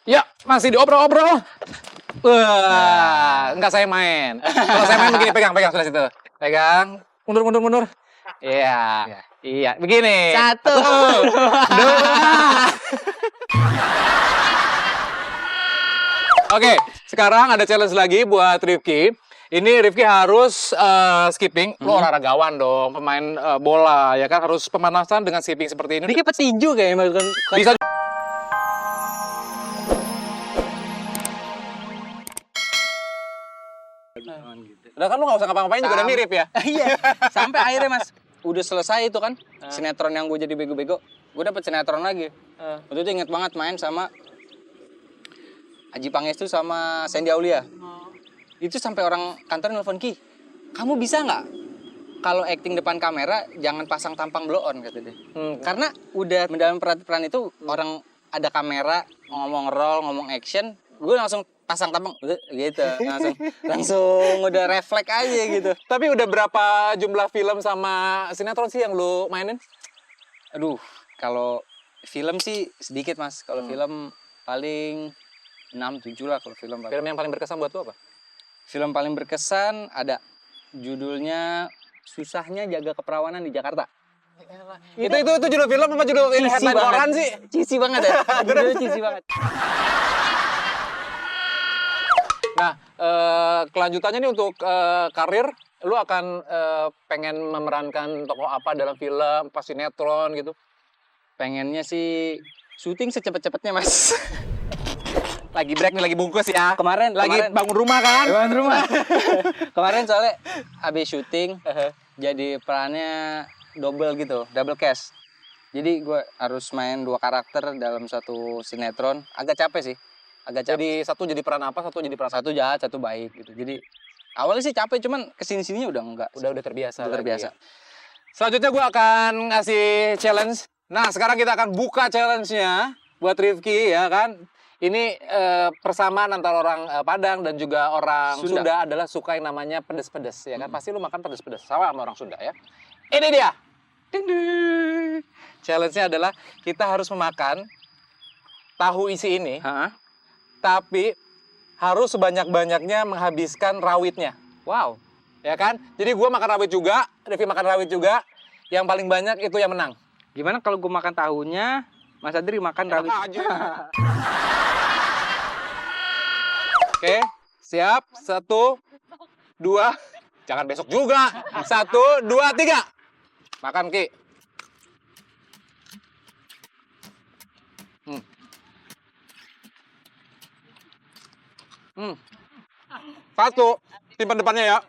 Ya, masih diobrol-obrol. Wah, enggak saya main. Kalau saya main begini, pegang sebelah situ. Pegang, mundur. Iya, iya, begini. Satu. Dua. Oke, sekarang ada challenge lagi buat Rifki. Ini Rifki harus skipping. Lo olahragawan dong, pemain bola ya kan, harus pemanasan dengan skipping seperti ini. Ini kayak petinju kayaknya. Bisa. Udah kan lu nggak usah ngapa-ngapain juga udah mirip ya. Iya. Sampai akhirnya Mas, udah selesai itu kan sinetron yang gue jadi bego-bego. Gue dapet sinetron lagi. Waktu itu inget banget main sama Adjie Pangestu sama Sandy Aulia. Itu sampai orang kantor nelfon, Ki, kamu bisa nggak kalau acting depan kamera jangan pasang tampang blow on, kata dia. Karena udah mendalam peran itu orang ada kamera ngomong roll, ngomong action, gue langsung pasang tampang gitu, langsung udah refleks aja gitu. Tapi udah berapa jumlah film sama sinetron sih yang lu mainin? Aduh, kalau film sih sedikit Mas. Kalau film paling 6-7 lah kalau film. Film yang paling berkesan buat lu apa? Film paling berkesan ada judulnya Susahnya Jaga Keperawanan di Jakarta. Itu judul film apa judul ini headline koran sih? Cheesy banget ya. Judulnya cheesy banget. Nah, kelanjutannya nih untuk karir, lu akan pengen memerankan tokoh apa dalam film, pas sinetron gitu? Pengennya sih syuting secepat-cepatnya Mas. Lagi break nih, lagi bungkus ya. Kemarin bangun rumah kan? bangun rumah. Kemarin soalnya habis syuting, jadi perannya double gitu, double cast. Jadi gue harus main 2 karakter dalam satu sinetron. Agak capek sih. Jadi satu jadi peran apa, satu jadi peran satu jahat, satu baik gitu. Jadi awalnya sih capek, cuman kesini-sininya udah enggak. udah terbiasa. Udah terbiasa. Ya. Selanjutnya gue akan ngasih challenge. Nah, sekarang kita akan buka challenge-nya buat Rifki ya kan. Ini persamaan antara orang Padang dan juga orang Sunda adalah suka yang namanya pedes-pedes ya kan. Pasti lu makan pedes-pedes sama orang Sunda ya. Ini dia. Ding ding. Challenge-nya adalah kita harus memakan tahu isi ini. Tapi harus sebanyak-banyaknya menghabiskan rawitnya. Wow. Ya kan? Jadi gua makan rawit juga, Rifki makan rawit juga. Yang paling banyak itu yang menang. Gimana kalau gue makan tahunya, Mas Adri makan rawit? Oke, siap. 1, 2. Jangan besok juga. 1, 2, 3. Makan, Ki. Satu. Simpan depannya ya.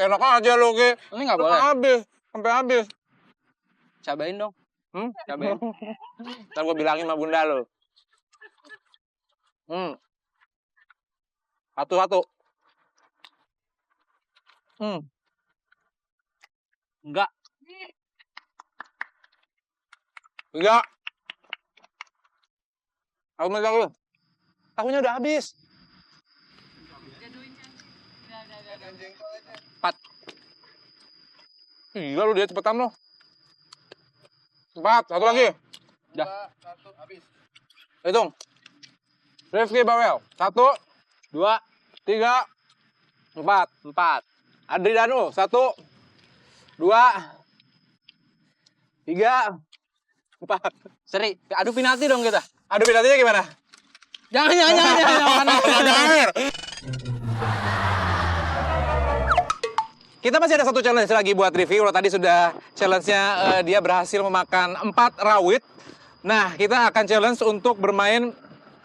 Enak aja lo, Ki. Ini nggak boleh. Sampai habis. Cobain dong. Cobain. Ntar gue bilangin sama bunda lo. Satu-satu. Enggak. 3. Aku minta lu. Tahunya udah habis. 4. Gila lu, dia cepetan lo. 4, satu lagi. Udah. 1 habis. Hitung. Rifki Bawel. 1, 2, 3, 4. Adri Danu. 1, 2, 3, 4. Seri, adu penalti dong kita. Aduh, penaltinya gimana? Jangan. Kita masih ada satu challenge lagi buat Rifki. Kalau tadi sudah challenge-nya dia berhasil memakan 4 rawit. Nah, kita akan challenge untuk bermain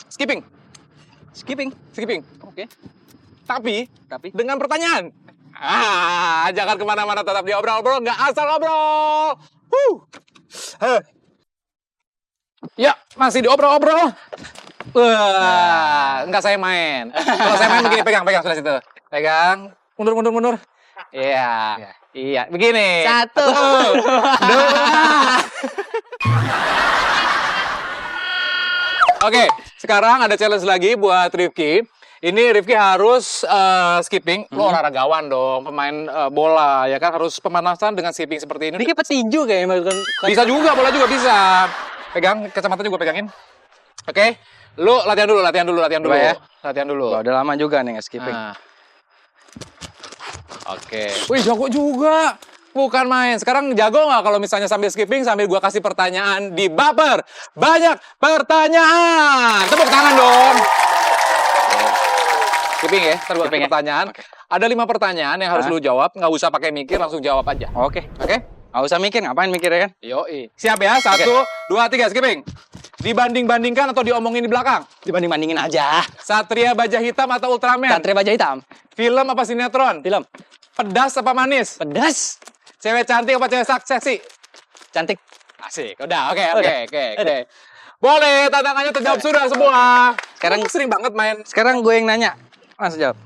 skipping. Skipping. Oke. Tapi dengan pertanyaan. Jangan kemana-mana, tetap di obrol-obrol. Nggak asal obrol. Ya, masih di obrol-obrol. Wah, nggak saya main. Kalau saya main begini, pegang sebelah situ. Pegang, mundur. Iya, begini. 1, 2. Oke, sekarang ada challenge lagi buat Rifki. Ini Rifki harus skipping. Lo olahragawan dong, pemain bola ya kan, harus pemanasan dengan skipping seperti ini. Ini kayak petinju kayaknya. Bisa juga, bola juga bisa. Pegang, kacamata juga pegangin. Oke. Lu latihan dulu. Coba ya. Latihan dulu. Wah, udah lama juga nih nge-skipping. Nah. Oke. Wih, jago juga. Bukan main. Sekarang jago nggak kalau misalnya sambil skipping, sambil gua kasih pertanyaan di baper. Banyak pertanyaan. Tepuk tangan dong. Skipping ya, ntar gua kasih Skipping ya? pertanyaan. Oke. Ada 5 pertanyaan yang harus lu jawab. Nggak usah pakai mikir, langsung jawab aja. Oke. Oke? Nggak usah mikir, ngapain mikir ya kan? Yoi. Siap ya? 1, 2, 3, skipping. Dibanding-bandingkan atau diomongin di belakang? Dibanding-bandingin aja. Satria Baja Hitam atau Ultraman? Satria Baja Hitam. Film apa sinetron? Film. Pedas apa manis? Pedas. Cewek cantik apa cewek seksi? Cantik. Asik. Udah, oke. Udah. Boleh, tantangannya terjawab sudah semua. Sekarang- Kamu sering banget main. Sekarang gue yang nanya. Mas jawab.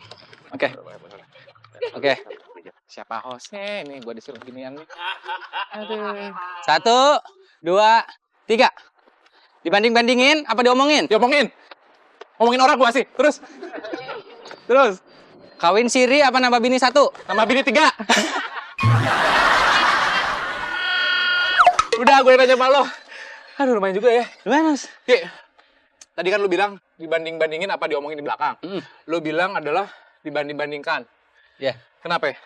Oke. Oke. Siapa hostnya? Ini gue disuruh ginian nih. Aduh. 1, 2, 3. Dibanding-bandingin apa diomongin? Diomongin. Ngomongin orang gua sih. Terus. Kawin siri apa nambah bini 1? Nama bini 3. Udah, gue nanya sama lo. Aduh, lumayan juga ya. Gimana, Mas? Ki, tadi kan lu bilang dibanding-bandingin apa diomongin di belakang. Lu bilang adalah dibanding-bandingkan. Ya. Kenapa ya?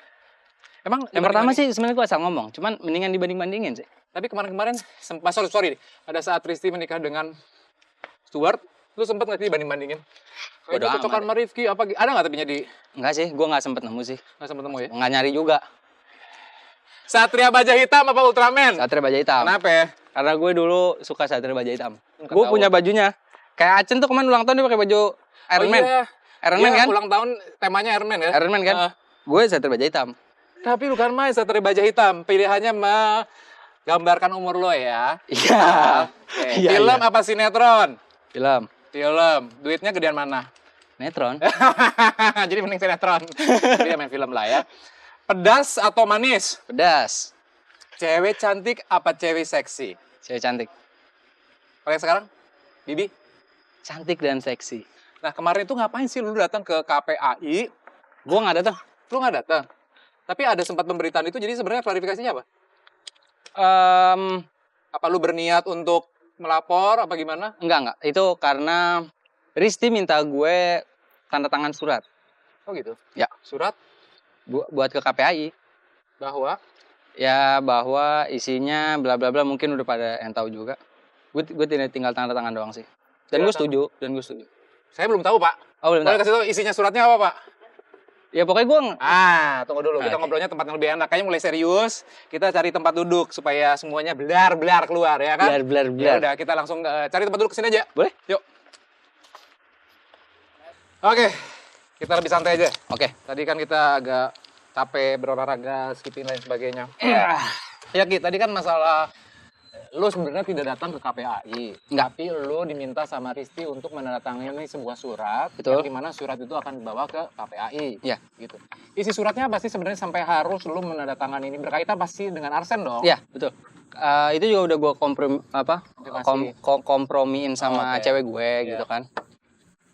Emang Yang pertama sih sebenarnya gue asal ngomong, cuman mendingan dibanding-bandingin sih. tapi kemarin-kemarin sempat sorry. Pada saat Risti menikah dengan Stuart, lu sempat nggak sih dibanding-bandingin? Bodo Itu cocokan amat. sama Rifki apa ada nggak tapinya di Enggak sih, gue nggak sempet nemu sih. nggak sempat nemu ya? Nggak nyari juga. Satria Baja Hitam apa Ultraman? Satria Baja Hitam. Kenapa ya? Karena gue dulu suka Satria Baja Hitam. Nggak Gue tahu. punya bajunya. Kayak Acen tuh kemarin ulang tahun dia pakai baju Iron Man. Iya. Iron Man Iya, kan? Ulang tahun temanya Iron Man ya? Iron Man kan? Ah. Gue Satria Baja Hitam. Tapi lu kan main Satria Baja Hitam. Pilihannya menggambarkan umur lo ya. Iya. Oke. Iya, Film iya. apa sinetron? Film. Film. Duitnya gedean mana? Netron. Jadi mending sinetron. Dia main film lah ya. Pedas atau manis? Pedas. Cewek cantik apa cewek seksi? Cewek cantik. Oke sekarang, Bibi. Cantik dan seksi. Nah kemarin itu ngapain sih lu datang ke KPAI? Gue nggak datang. Lu nggak datang. Tapi ada sempat pemberitaan itu. Jadi sebenarnya klarifikasinya apa? Apa lu berniat untuk melapor? Apa gimana? Enggak. Itu karena Risti minta gue tanda tangan surat. Oh gitu. Ya. Surat Buat ke KPAI. bahwa Ya bahwa isinya bla bla bla, mungkin udah pada yang tahu juga. Gue tinggal tanda tangan doang sih. Dan gue setuju. saya belum tahu Pak. Oh belum Boleh tahu. kasih tahu isinya suratnya apa Pak? Ya pokoknya gue Tunggu dulu. Kita Oke. ngobrolnya tempat yang lebih enak. Kayaknya mulai serius. Kita cari tempat duduk supaya semuanya belar keluar ya kan? blar. Ya udah, kita langsung cari tempat duduk kesini aja. Boleh? Yuk. Oke, kita lebih santai aja. Oke. Tadi kan kita agak capek berolahraga, skipping lain sebagainya. Ya Ki, tadi kan masalah lu sebenarnya tidak datang ke KPAI, Enggak. tapi lu diminta sama Risti untuk menandatangani sebuah surat, Betul. yang dimana surat itu akan dibawa ke KPAI. Iya. Gitu. Isi suratnya apa sih sebenarnya sampai harus lu menandatangani ini berkaitan pasti dengan Arsen dong? Ya betul. Itu juga udah gue Konfirmasi. kompromiin sama Oke. cewek gue Iya. gitu kan.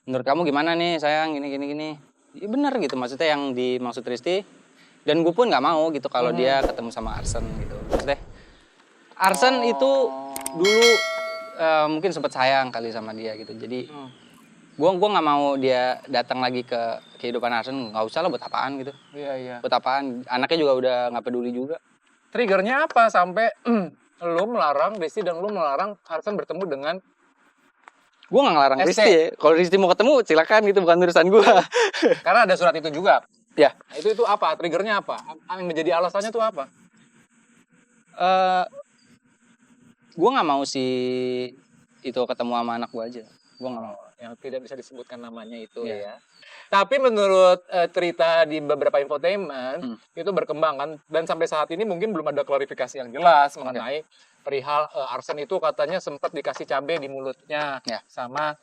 Menurut kamu gimana nih sayang, gini. Ya bener gitu, maksudnya yang dimaksud Risti. Dan gue pun nggak mau gitu kalau dia ketemu sama Arsen gitu. Maksudnya Arsen itu dulu mungkin sempat sayang kali sama dia gitu. Jadi gua nggak mau dia datang lagi ke kehidupan Arsen. Nggak usah lah, buat apaan gitu. Iya. Buat apaan? Anaknya juga udah nggak peduli juga. Triggernya apa sampai lu melarang Risti dan lu melarang Arsen bertemu dengan Gue nggak ngelarang SC. Risti ya. Kalau Risti mau ketemu silakan, gitu bukan urusan gue. karena ada surat itu juga. Ya. Nah, itu apa? Triggernya apa? Yang menjadi alasannya tuh apa? Gue nggak mau si itu ketemu sama anak gue aja. Gue nggak mau. Yang tidak bisa disebutkan namanya itu Iya. ya. Tapi menurut cerita di beberapa infotainment itu berkembang kan, dan sampai saat ini mungkin belum ada klarifikasi yang jelas mengenai perihal Arsen itu katanya sempat dikasih cabai di mulutnya Ya. sama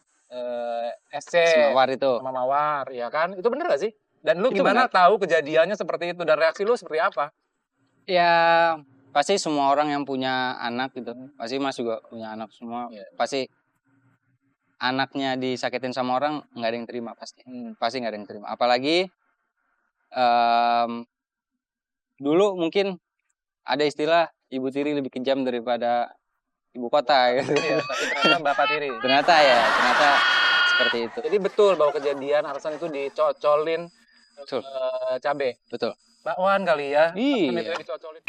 SC Semawar itu. sama Mawar, ya kan? Itu bener gak sih? Dan lu Itu gimana benar. tahu kejadiannya seperti itu dan reaksi lu seperti apa? Ya pasti semua orang yang punya anak gitu, pasti Mas juga punya anak semua, Iya. pasti anaknya disakitin sama orang nggak ada yang terima pasti nggak ada yang terima. Apalagi dulu mungkin ada istilah ibu tiri lebih kejam daripada ibu kota gitu. Iya, tapi ternyata Bapak Tiri. Ternyata seperti itu. Jadi betul bahwa kejadian Arsan itu dicocolin Betul. cabe. Betul. Bakwan kali ya. Iya. Arsan itu yang dicocolin.